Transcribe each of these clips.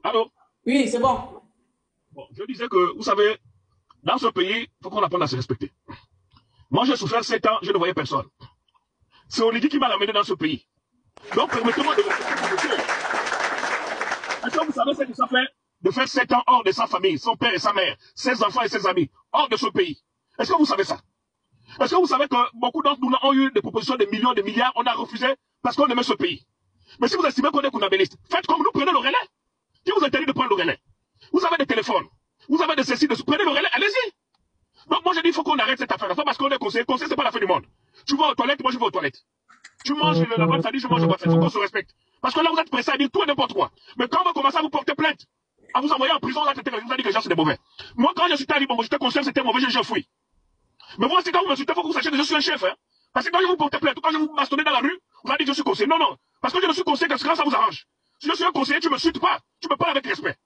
Allô? Oui, c'est bon. Bon, je disais que, vous savez, dans ce pays, il faut qu'on apprenne à se respecter. Moi, j'ai souffert 7 ans, je ne voyais personne. C'est Oligui qui m'a ramené dans ce pays. Donc, permettez-moi de respecter. Est-ce que vous savez ce que ça fait de faire 7 ans hors de sa famille, son père et sa mère, ses enfants et ses amis, hors de ce pays? Est-ce que vous savez ça? Est-ce que vous savez que beaucoup d'entre nous ont eu des propositions de millions, de milliards, on a refusé parce qu'on aimait ce pays? Mais si vous estimez qu'on est kounabéliste, faites comme nous, prenez le relais. Qui vous interdit de prendre le relais? Vous avez des téléphones, vous avez des ceci, prenez le relais, allez-y. Donc moi je dis, il faut qu'on arrête cette affaire. Pas parce qu'on est conseiller, conseiller c'est pas la fin du monde. Tu vas aux toilettes, moi je vais aux toilettes. Tu manges la bonne famille, je mange la bonne famille. Il faut qu'on se respecte. Parce que là vous êtes pressés à dire tout et n'importe quoi. Mais quand on va commencer à vous porter plainte, à vous envoyer en prison, là, vous avez dit que les gens c'est des mauvais. Moi quand je suis allé, bon, j'étais conscient que c'était mauvais, j'ai fouillé. Mais moi, c'est quand vous m'insultez, il faut que vous sachiez que je suis un chef. Hein. Parce que quand je vous porte plainte, quand je vous bastonne dans la rue, vous allez dire que je suis conseiller. Non, non. Parce que je ne suis conseiller que quand ça vous arrange. Si je suis un conseiller, tu ne me insultes pas. Tu me parles avec respect.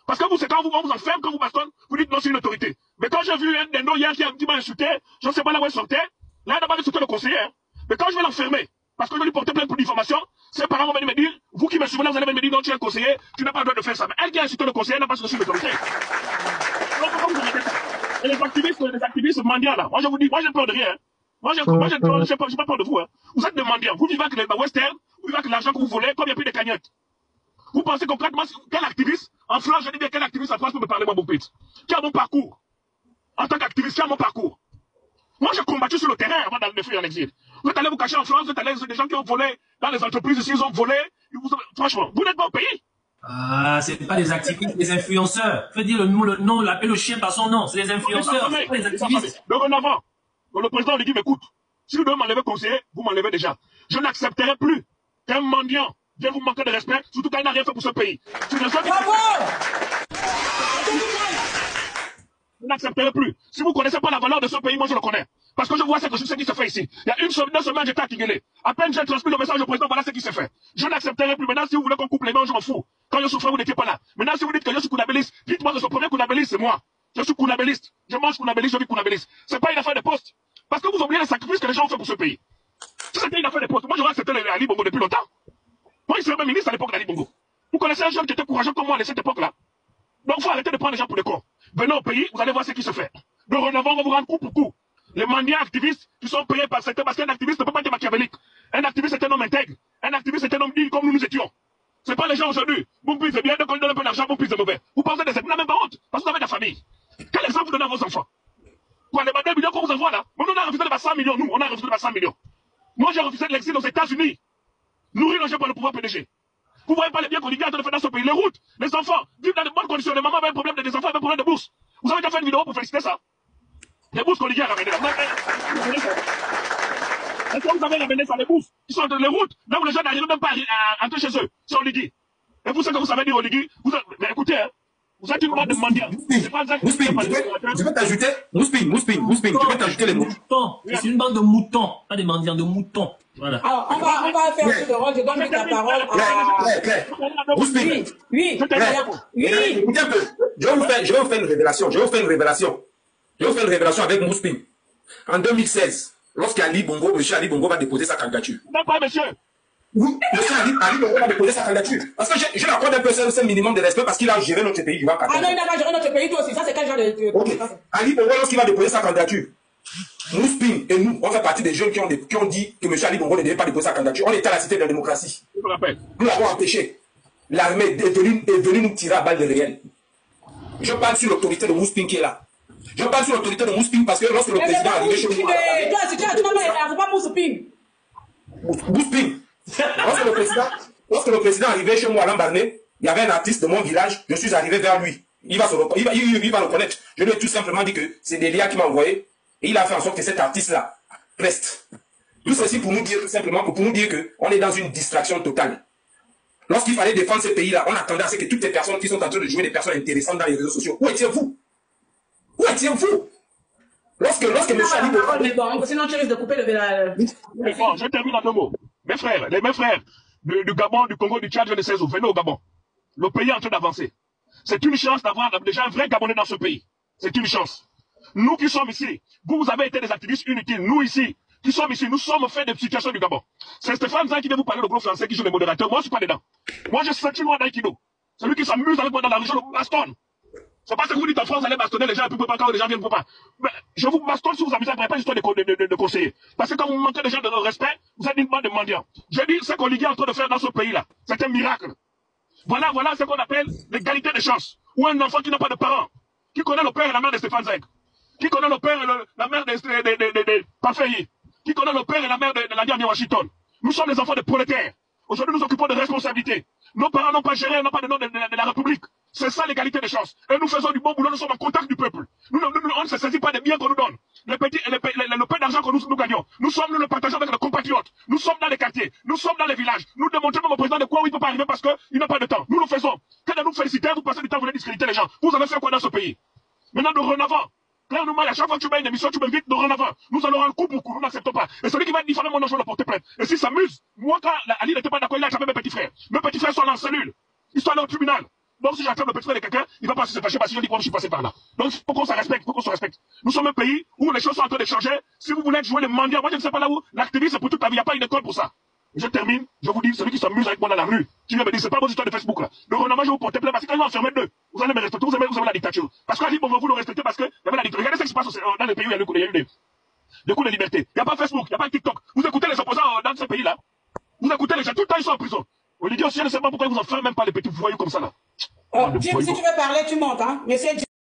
Parce que vous, c'est quand on vous enferme, quand vous bastonne, vous dites non, c'est une autorité. Mais quand j'ai vu un des noms hier qui m'a insulté, je ne sais pas là où il sortait, là, il n'a pas insulté le conseiller. Hein. Mais quand je vais l'enfermer, parce que je lui porter plainte pour diffamation, ses parents vont venir me dire, vous qui me suivez là, vous allez me dire non, tu es un conseiller, tu n'as pas le droit de faire ça. Mais elle qui a insulté le conseiller n'a pas reçu l'autorité. Donc, pourquoi vous arrêtez ça? Et les activistes mendiants là, moi je vous dis, moi j'ai peur de rien. Hein. Moi j'ai pas peur de vous. Hein. Vous êtes des mendiants, vous vivez avec les western, vous vivez avec l'argent que vous volez, comme il n'y a plus de cagnottes. Vous pensez concrètement, quel activiste en France, je dis bien quel activiste en France peut me parler, moi, Boupit? Qui a mon parcours? En tant qu'activiste, qui a mon parcours? Moi j'ai combattu sur le terrain avant d'aller me faire en exil. Vous êtes allé vous cacher en France, vous êtes allé, des gens qui ont volé dans les entreprises ici, ils ont volé. Franchement, vous n'êtes pas au pays. Ah, c'est pas des activistes, des influenceurs. Faut dire le nom, l'appeler le chien par son nom. C'est des influenceurs, c'est pas des activistes. Dorénavant, le président Oligui m'écoute. Si vous devez m'enlever conseiller, vous m'enlevez déjà. Je n'accepterai plus qu'un mendiant vienne vous manquer de respect, surtout quand il n'a rien fait pour ce pays. Bravo! Je n'accepterai plus. Si vous ne connaissez pas la valeur de ce pays, moi je le connais. Parce que je vois ce qui se fait ici. Il y a une semaine, j'étais à Kigali. À peine j'ai transmis le message au président, voilà ce qui se fait. Je n'accepterai plus. Maintenant, si vous voulez qu'on coupe les mains, je m'en fous. Quand je souffrais, vous n'étiez pas là. Maintenant, si vous dites que je suis kounabéliste, dites-moi que ce premier kounabéliste, c'est moi. Je suis kounabéliste. Je mange kounabéliste, je vis kounabéliste. C'est pas une affaire de poste. Parce que vous oubliez les sacrifices que les gens ont fait pour ce pays. Si c'était une affaire de poste, moi j'aurais accepté Ali Bongo depuis longtemps. Moi, il serait même ministre à l'époque d'Ali Bongo. Vous connaissez un jeune qui était courageux comme moi à cette époque-là. Donc, il faut arrêter de prendre les gens pour des cons. Venez au pays, vous allez voir ce qui se fait. Dorénavant, on va vous rendre coup pour coup. Les mendiants activistes qui sont payés par certains, parce qu'un activiste ne peut pas être machiavélique. Un activiste est un homme intègre. Un activiste est un homme digne comme nous étions. C'est pas les gens aujourd'hui. Boumpi c'est bien, donc on donne un peu d'argent, Boumpi c'est mauvais. Vous pensez de ça, vous n'avez même pas honte, parce que vous avez de la famille. Quel exemple vous donnez à vos enfants? Quoi, les 2 millions qu'on vous envoie là? Nous, on a refusé de 100 millions, nous, on a refusé de 100 millions. Moi, j'ai refusé de l'exil aux États-Unis. Nourrir les gens par le pouvoir PDG. Vous voyez pas les biens qu'on y a de faire dans ce pays. Les routes, les enfants, vivent dans de bonnes conditions. Les mamans avaient un problème, des enfants avaient un problème de bourse. Vous avez déjà fait une vidéo pour féliciter ça? Les bourses qu'on y a ramenées là. Est-ce que vous avez ramené ça, les bourses qui sont dans les routes, là où les gens n'arrivent même pas à entrer chez eux, c'est Oligui. Et vous, ce que vous savez dire Oligui, mais écoutez, hein, vous êtes une bande de mendiants. Je vais t'ajouter, Mouspin, je vais t'ajouter les mots. C'est une bande de moutons, pas des mendiants, de moutons. Voilà. Alors, on va faire ce rôle, je donne la parole à... Claire. Mouspin. Oui. Écoutez un peu. Je vais vous faire une révélation. Je vais vous faire une révélation avec Mouspin. En 2016, lorsqu'M. Ali Bongo va déposer sa candidature. Non, pas monsieur. Oui, M. Ali Bongo va déposer sa candidature. Parce que je l'accorde un peu ce minimum de respect parce qu'il a géré notre pays durant 4 ans. Ah non, il n'a pas géré notre pays, toi aussi. Ça, c'est quel genre de... Ok. Ali Bongo, lorsqu'il va déposer sa candidature, Mouspin et nous, on fait partie des jeunes qui ont dit que M. Ali Bongo ne devait pas déposer sa candidature. On était à la cité de la démocratie. Nous l'avons empêché. L'armée est venue nous tirer à balles de réel. Je parle sur l'autorité de Mouspin qui est là. Je parle sur l'autorité de Mouspin parce que lorsque le président est arrivé chez nous... Tu n'as pas Mouspin. Mouspin. Lorsque le président arrivait chez moi à Lambarné, il y avait un artiste de mon village, je suis arrivé vers lui. Il va le connaître. Je lui ai tout simplement dit que c'est Delia qui m'a envoyé. Et il a fait en sorte que cet artiste-là reste. Tout ceci pour nous dire tout simplement, qu'on est dans une distraction totale. Lorsqu'il fallait défendre ce pays-là, on attendait à ce que toutes les personnes qui sont en train de jouer des personnes intéressantes dans les réseaux sociaux. Où étiez-vous? Où étiez-vous? Lorsque M. Ali Bongo... Sinon, tu risques de couper le... Bon, je termine en 2 mots. Mes frères du Gabon, du Congo, du Tchad, je ne sais où, venez au Gabon. Le pays est en train d'avancer. C'est une chance d'avoir déjà un vrai Gabonais dans ce pays. C'est une chance. Nous qui sommes ici, vous avez été des activistes inutiles. Nous ici, qui sommes ici, nous sommes faits de situation du Gabon. C'est Stéphane Zan qui vient vous parler le groupe français qui joue les modérateurs. Moi, je ne suis pas dedans. Moi, je suis senti loin d'Aïkido. Celui qui s'amuse avec moi dans la rue, je le bastonne. C'est pas ce que vous dites en France, vous allez bastonner les gens, et puis pas quand les gens viennent pour pas. Mais je vous bastonne si vous amusez, après pas histoire de conseiller. Parce que quand vous manquez des gens de respect, vous êtes une bande de mendiants. Je dis, ce qu'Olivier est en train de faire dans ce pays-là, c'est un miracle. Voilà ce qu'on appelle l'égalité des chances. Ou un enfant qui n'a pas de parents, qui connaît le père et la mère de Stéphane Zeg, qui connaît le père et la mère de Parfeyi, qui connaît le père et la mère de la de Washington. Nous sommes les enfants des prolétaires. Aujourd'hui, nous occupons de responsabilités. Nos parents n'ont pas géré, n'ont pas de nom de la République. C'est ça l'égalité des chances. Et nous faisons du bon boulot, nous sommes en contact du peuple. Nous on ne se saisit pas des biens qu'on nous donne. Le peu d'argent que nous gagnons, nous le partageons avec nos compatriotes. Nous sommes dans les quartiers, nous sommes dans les villages. Nous démontrons même au président de quoi il ne peut pas arriver parce qu'il n'a pas de temps. Nous le faisons. Quand de nous féliciter, vous passez du temps, vous voulez discréditer les gens. Vous avez fait quoi dans ce pays? Maintenant, dorénavant, clairement, à chaque fois que tu mets une émission, tu m'invites dorénavant. Nous allons un coup pour coup, nous n'acceptons pas. Et celui qui va diffamer mon nom, je vais le porter plainte. Et s'il s'amuse, moi, quand Ali n'était pas d'accord, il a attrapé mes petits frères. Mes petits frères sont dans la cellule. Ils sont allés au tribunal. Donc si j'attrape le petit frère de quelqu'un, il va pas se fâcher parce que je dis que je suis passé par là. Donc il faut qu'on se respecte, Nous sommes un pays où les choses sont en train de changer. Si vous voulez jouer les mendiants, moi je ne sais pas là où. L'activisme c'est pour toute la vie, il n'y a pas une école pour ça. Je termine, je vous dis, celui qui s'amuse avec moi dans la rue, qui vient me dire, c'est pas vos histoires de Facebook là. Dorénavant, je vais vous porter plainte parce que quand ils vont enfermer deux, vous allez me respecter, vous aimez la dictature. Parce qu'à Libre, vous le respectez parce que y avait la dictature. Regardez ce qui se passe dans les pays où il y a eu des coups de liberté. Il n'y a pas Facebook, il n'y a pas TikTok. Vous écoutez les opposants dans ce pays là. Vous écoutez les gens, tout le temps ils sont en prison. Olivier aussi, je ne sais pas pourquoi ils vous enferment même pas les petits voyous comme ça là. Jim, si tu veux parler, tu montes, hein. Monsieur